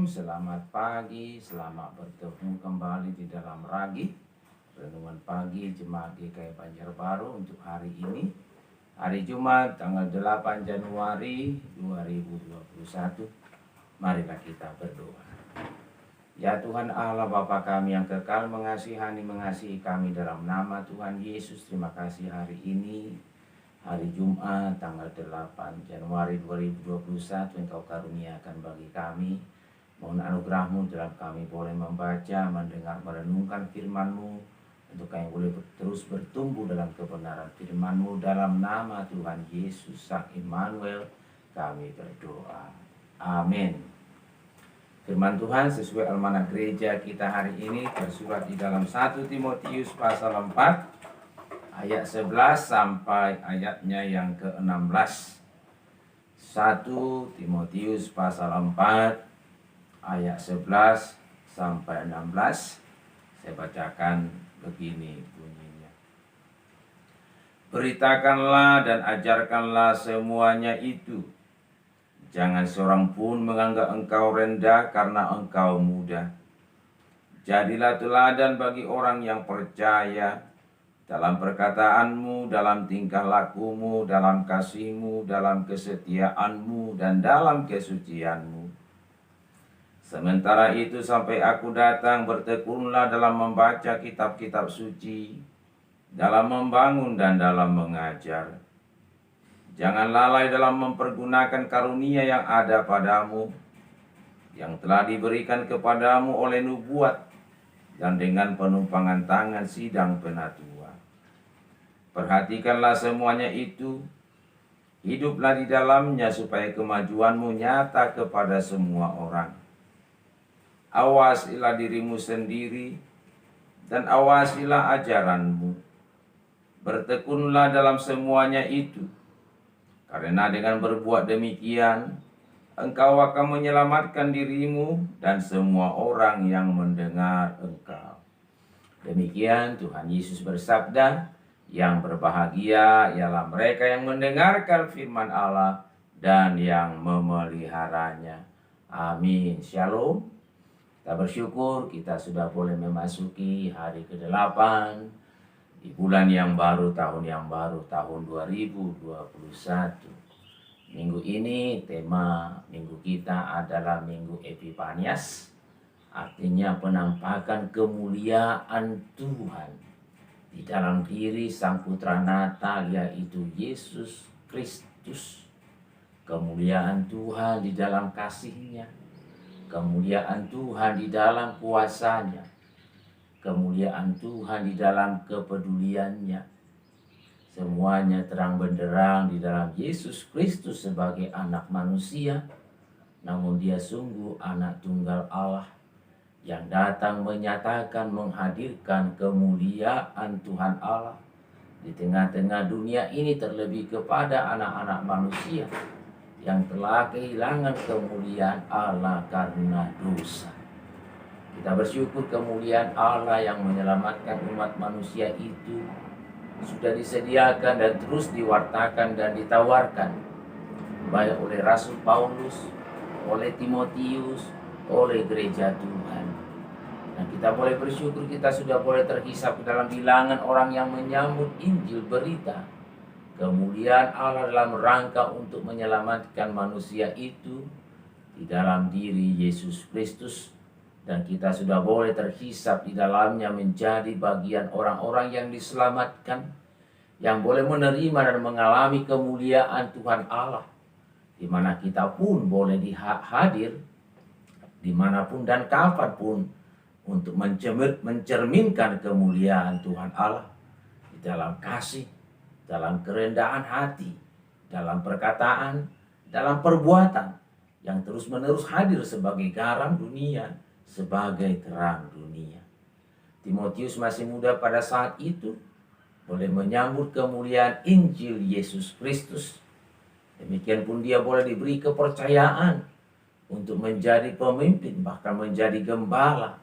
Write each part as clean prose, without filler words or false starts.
selamat pagi, selamat bertemu kembali di dalam Ragi Renungan Pagi Jemaat GKI Banjarbaru untuk hari ini, hari Jumat tanggal 8 Januari 2021. Marilah kita berdoa. Ya Tuhan Allah Bapa kami yang kekal mengasihi kami dalam nama Tuhan Yesus, terima kasih hari ini, hari Jumat tanggal 8 Januari 2021 Engkau karuniakan bagi kami. Mohon anugerah-Mu dalam kami boleh membaca, mendengar, merenungkan firman-Mu, untuk kami boleh terus bertumbuh dalam kebenaran firman-Mu. Dalam nama Tuhan Yesus Sang Immanuel kami berdoa. Amin. Firman Tuhan sesuai almanak gereja kita hari ini tersurat di dalam 1 Timotius pasal 4 ayat 11 sampai ayatnya yang ke-16. 1 Timotius pasal 4 ayat 11 sampai 16. Saya bacakan begini bunyinya. Beritakanlah dan ajarkanlah semuanya itu. Jangan seorang pun menganggap engkau rendah karena engkau muda. Jadilah teladan bagi orang yang percaya dalam perkataanmu, dalam tingkah lakumu, dalam kasihmu, dalam kesetiaanmu, dan dalam kesucianmu. Sementara itu sampai aku datang, bertekunlah dalam membaca kitab-kitab suci, dalam membangun dan dalam mengajar. Jangan lalai dalam mempergunakan karunia yang ada padamu, yang telah diberikan kepadamu oleh nubuat dan dengan penumpangan tangan sidang penatua. Perhatikanlah semuanya itu, hiduplah di dalamnya supaya kemajuanmu nyata kepada semua orang. Awasilah dirimu sendiri dan awasilah ajaranmu. Bertekunlah dalam semuanya itu, karena dengan berbuat demikian engkau akan menyelamatkan dirimu dan semua orang yang mendengar engkau. Demikian Tuhan Yesus bersabda, yang berbahagia ialah mereka yang mendengarkan firman Allah dan yang memeliharanya. Amin. Shalom. Kita bersyukur kita sudah boleh memasuki hari ke-8 di bulan yang baru, tahun yang baru, tahun 2021. Minggu ini tema minggu kita adalah Minggu Epifanias, artinya penampakan kemuliaan Tuhan di dalam diri Sang Putra Natal, yaitu Yesus Kristus. Kemuliaan Tuhan di dalam kasih-Nya, kemuliaan Tuhan di dalam kuasa-Nya, kemuliaan Tuhan di dalam kepedulian-Nya. Semuanya terang benderang di dalam Yesus Kristus sebagai anak manusia, namun Dia sungguh anak tunggal Allah yang datang menyatakan, menghadirkan kemuliaan Tuhan Allah di tengah-tengah dunia ini, terlebih kepada anak-anak manusia yang telah kehilangan kemuliaan Allah karena dosa. Kita bersyukur kemuliaan Allah yang menyelamatkan umat manusia itu sudah disediakan dan terus diwartakan dan ditawarkan, baik oleh Rasul Paulus, oleh Timotius, oleh gereja Tuhan. Nah, kita boleh bersyukur kita sudah boleh terhisap dalam bilangan orang yang menyambut Injil, berita kemuliaan Allah dalam rangka untuk menyelamatkan manusia itu di dalam diri Yesus Kristus. Dan kita sudah boleh terhisap di dalamnya menjadi bagian orang-orang yang diselamatkan, yang boleh menerima dan mengalami kemuliaan Tuhan Allah, di mana kita pun boleh hadir dimanapun dan kapanpun untuk mencerminkan kemuliaan Tuhan Allah di dalam kasih, dalam kerendahan hati, dalam perkataan, dalam perbuatan, yang terus-menerus hadir sebagai garam dunia, sebagai terang dunia. Timotius masih muda pada saat itu, boleh menyambut kemuliaan Injil Yesus Kristus. Demikian pun dia boleh diberi kepercayaan untuk menjadi pemimpin, bahkan menjadi gembala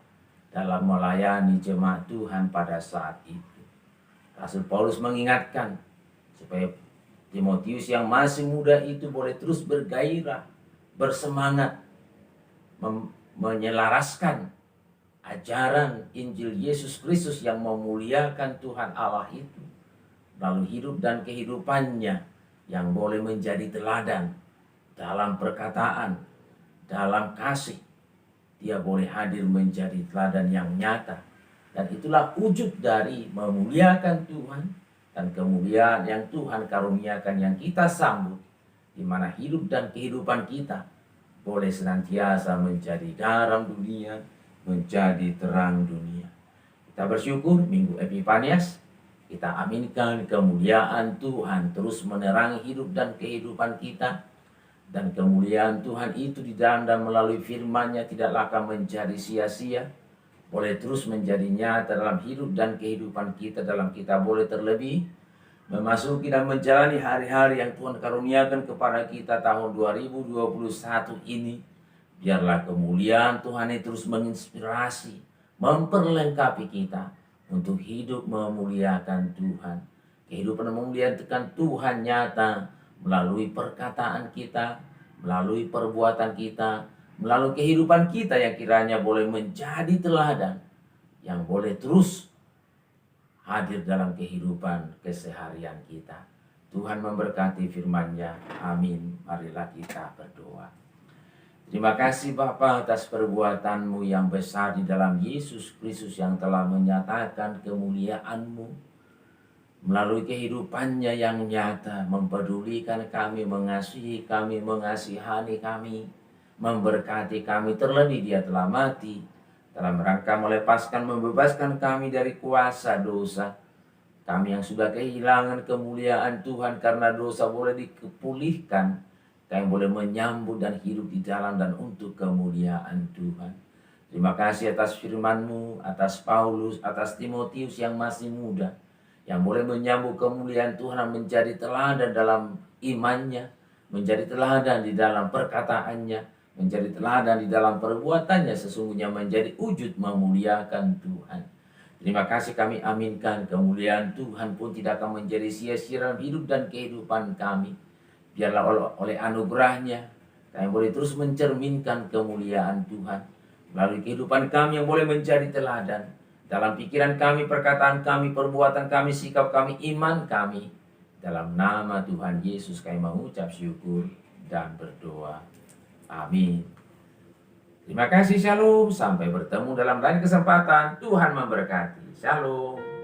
dalam melayani jemaat Tuhan pada saat itu. Rasul Paulus mengingatkan supaya Timotius yang masih muda itu boleh terus bergairah, bersemangat, menyelaraskan ajaran Injil Yesus Kristus yang memuliakan Tuhan Allah itu, lalu hidup dan kehidupannya yang boleh menjadi teladan dalam perkataan, dalam kasih. Dia boleh hadir menjadi teladan yang nyata. Dan itulah wujud dari memuliakan Tuhan dan kemuliaan yang Tuhan karuniakan yang kita sambut, di mana hidup dan kehidupan kita boleh senantiasa menjadi garam dunia, menjadi terang dunia. Kita bersyukur Minggu Epifanias, kita aminkan kemuliaan Tuhan terus menerangi hidup dan kehidupan kita. Dan kemuliaan Tuhan itu di dalam dan melalui firman-Nya tidaklah akan menjadi sia-sia, boleh terus menjadi nyata dalam hidup dan kehidupan kita. Dalam kita boleh terlebih memasuki dan menjalani hari-hari yang Tuhan karuniakan kepada kita tahun 2021 ini. Biarlah kemuliaan Tuhan itu terus menginspirasi, memperlengkapi kita untuk hidup memuliakan Tuhan. Kehidupan memuliakan Tuhan nyata melalui perkataan kita, melalui perbuatan kita, melalui kehidupan kita yang kiranya boleh menjadi teladan, yang boleh terus hadir dalam kehidupan keseharian kita. Tuhan memberkati firman-Nya. Amin. Marilah kita berdoa. Terima kasih Bapa atas perbuatan-Mu yang besar di dalam Yesus Kristus yang telah menyatakan kemuliaan-Mu melalui kehidupannya yang nyata, mempedulikan kami, mengasihi kami, mengasihani kami, memberkati kami. Terlebih Dia telah mati dalam rangka melepaskan, membebaskan kami dari kuasa dosa. Kami yang sudah kehilangan kemuliaan Tuhan karena dosa boleh dipulihkan. Kami boleh menyambut dan hidup di dalam dan untuk kemuliaan Tuhan. Terima kasih atas firman-Mu, atas Paulus, atas Timotius yang masih muda, yang boleh menyambut kemuliaan Tuhan, menjadi teladan dalam imannya, menjadi teladan di dalam perkataannya, menjadi teladan di dalam perbuatannya, sesungguhnya menjadi wujud memuliakan Tuhan. Terima kasih, kami aminkan kemuliaan Tuhan pun tidak akan menjadi sia-sia dalam hidup dan kehidupan kami. Biarlah oleh anugerah-Nya kami boleh terus mencerminkan kemuliaan Tuhan melalui kehidupan kami yang boleh menjadi teladan dalam pikiran kami, perkataan kami, perbuatan kami, sikap kami, iman kami. Dalam nama Tuhan Yesus kami mengucap syukur dan berdoa. Amin. Terima kasih, shalom. Sampai bertemu dalam lain kesempatan. Tuhan memberkati. Shalom.